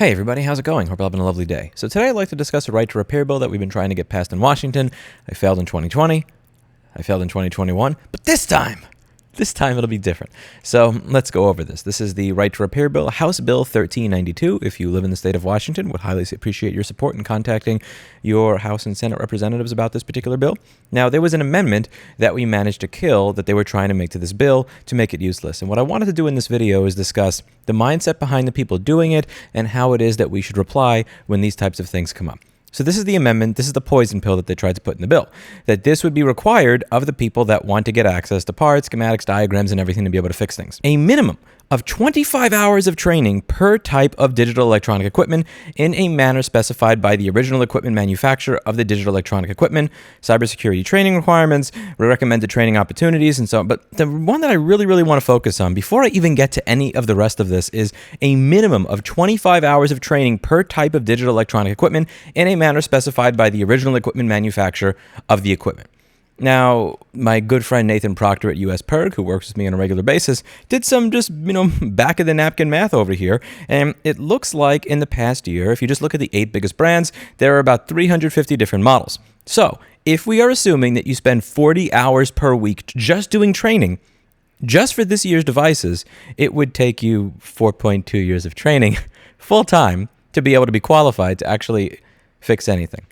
Hey everybody, how's it going? Hope you're having a lovely day. So today I'd like to discuss a right to repair bill that we've been trying to get passed in Washington. I failed in 2020, I failed in 2021, but this time it'll be different. So let's go over this. This is the right to repair bill, House Bill 1392. If you live in the state of Washington, would highly appreciate your support in contacting your House and Senate representatives about this particular bill. Now, there was an amendment that we managed to kill that they were trying to make to this bill to make it useless. And what I wanted to do in this video is discuss the mindset behind the people doing it and how it is that we should reply when these types of things come up. So this is the amendment, this is the poison pill that they tried to put in the bill, that this would be required of the people that want to get access to parts, schematics, diagrams, and everything to be able to fix things. A minimum of 25 hours of training per type of digital electronic equipment in a manner specified by the original equipment manufacturer of the digital electronic equipment, cybersecurity training requirements, recommended training opportunities, and so on. But the one that I really want to focus on before I even get to any of the rest of this is a minimum of 25 hours of training per type of digital electronic equipment in a manner specified by the original equipment manufacturer of the equipment. Now, my good friend Nathan Proctor at US Perg, who works with me on a regular basis, did some just, back of the napkin math over here. And it looks like in the past year, if you just look at the 8 biggest brands, there are about 350 different models. So if we are assuming that you spend 40 hours per week just doing training, just for this year's devices, it would take you 4.2 years of training full time to be able to be qualified to actually fix anything.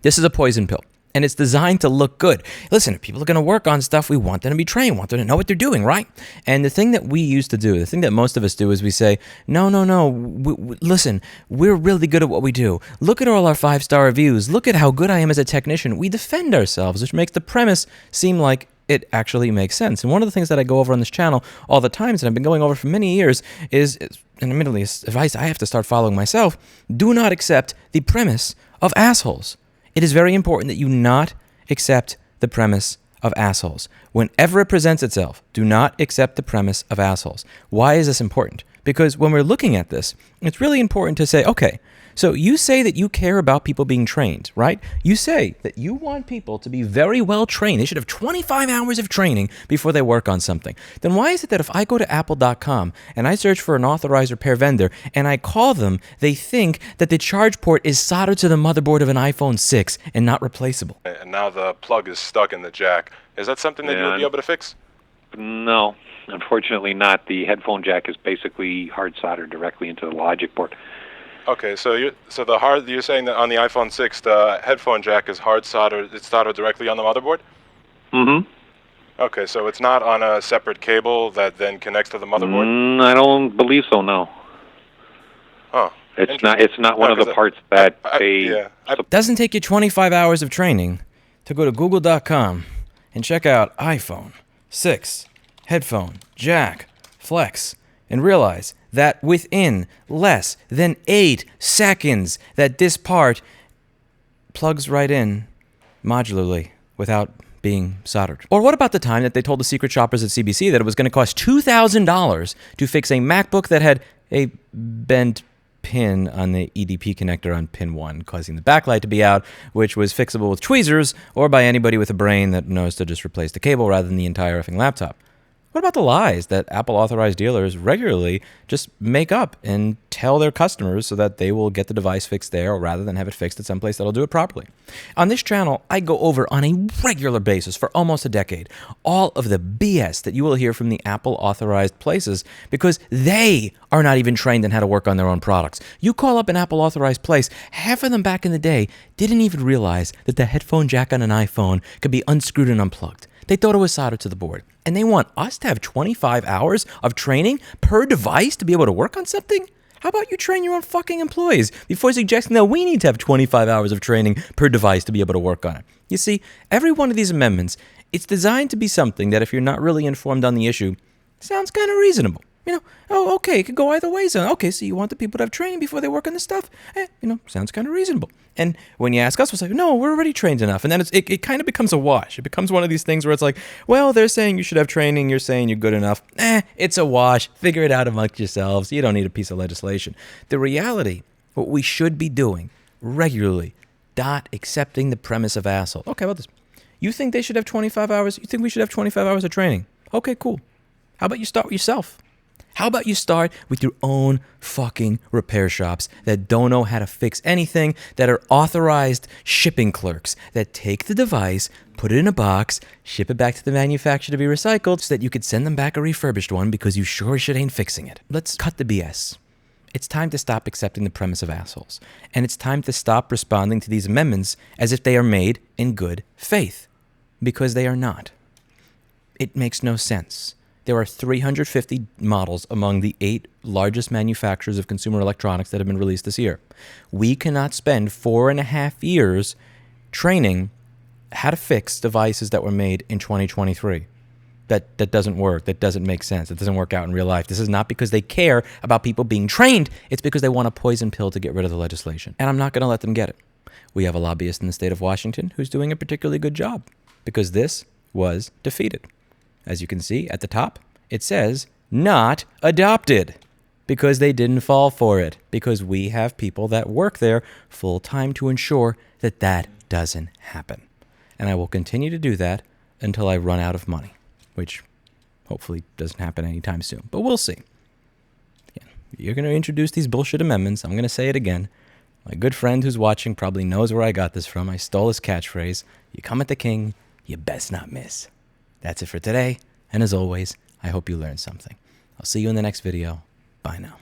This is a poison pill. And it's designed to look good. Listen, if people are going to work on stuff, we want them to be trained, want them to know what they're doing, right? And the thing that we used to do, the thing that most of us do is we say, no, listen, we're really good at what we do. Look at all our 5-star reviews. Look at how good I am as a technician. We defend ourselves, which makes the premise seem like it actually makes sense. And one of the things that I go over on this channel all the times, and I've been going over for many years, is, and admittedly, it's advice I have to start following myself, do not accept the premise of assholes. It is very important that you not accept the premise of assholes. Whenever it presents itself, do not accept the premise of assholes. Why is this important? Because when we're looking at this, it's really important to say, okay, so you say that you care about people being trained, right? You say that you want people to be very well trained. They should have 25 hours of training before they work on something. Then why is it that if I go to apple.com and I search for an authorized repair vendor and I call them, they think that the charge port is soldered to the motherboard of an iPhone 6 and not replaceable? And now the plug is stuck in the jack. Is that something that you'll be able to fix? No, unfortunately not. The headphone jack is basically hard soldered directly into the logic port. Okay, so you're saying that on the iPhone 6, the headphone jack is hard soldered. It's soldered directly on the motherboard. Mm-hmm. Okay, so it's not on a separate cable that then connects to the motherboard. I don't believe so. No. Oh. It's not one of the parts that It doesn't take you 25 hours of training to go to google.com and check out iPhone 6 headphone jack flex and realize that within less than 8 seconds that this part plugs right in modularly without being soldered. Or what about the time that they told the secret shoppers at CBC that it was going to cost $2,000 to fix a MacBook that had a bent pin on the EDP connector on pin 1, causing the backlight to be out, which was fixable with tweezers or by anybody with a brain that knows to just replace the cable rather than the entire effing laptop? What about the lies that Apple authorized dealers regularly just make up and tell their customers so that they will get the device fixed there rather than have it fixed at some place that'll do it properly? On this channel, I go over on a regular basis for almost a decade all of the BS that you will hear from the Apple authorized places because they are not even trained in how to work on their own products. You call up an Apple authorized place, half of them back in the day didn't even realize that the headphone jack on an iPhone could be unscrewed and unplugged. They thought it was soldered to the board. And they want us to have 25 hours of training per device to be able to work on something? How about you train your own fucking employees before suggesting that we need to have 25 hours of training per device to be able to work on it? You see, every one of these amendments, it's designed to be something that if you're not really informed on the issue, sounds kind of reasonable. Oh, okay, it could go either way. So, okay, so you want the people to have training before they work on this stuff? Sounds kind of reasonable. And when you ask us, we'll say, no, we're already trained enough. And then it kind of becomes a wash. It becomes one of these things where it's like, well, they're saying you should have training. You're saying you're good enough. It's a wash. Figure it out amongst yourselves. You don't need a piece of legislation. The reality, what we should be doing regularly, not accepting the premise of asshole. Okay, how about this? You think they should have 25 hours? You think we should have 25 hours of training? Okay, cool. How about you start with yourself? How about you start with your own fucking repair shops that don't know how to fix anything, that are authorized shipping clerks that take the device, put it in a box, ship it back to the manufacturer to be recycled so that you could send them back a refurbished one because you sure as shit ain't fixing it. Let's cut the BS. It's time to stop accepting the premise of assholes. And it's time to stop responding to these amendments as if they are made in good faith. Because they are not. It makes no sense. There are 350 models among the 8 largest manufacturers of consumer electronics that have been released this year. We cannot spend 4.5 years training how to fix devices that were made in 2023. That doesn't work. That doesn't make sense. It doesn't work out in real life. This is not because they care about people being trained. It's because they want a poison pill to get rid of the legislation. And I'm not going to let them get it. We have a lobbyist in the state of Washington who's doing a particularly good job because this was defeated. As you can see at the top, it says not adopted because they didn't fall for it, because we have people that work there full time to ensure that that doesn't happen. And I will continue to do that until I run out of money, which hopefully doesn't happen anytime soon, but we'll see. Yeah, you're going to introduce these bullshit amendments. I'm going to say it again. My good friend who's watching probably knows where I got this from. I stole his catchphrase. You come at the king, you best not miss. That's it for today, and as always, I hope you learned something. I'll see you in the next video. Bye now.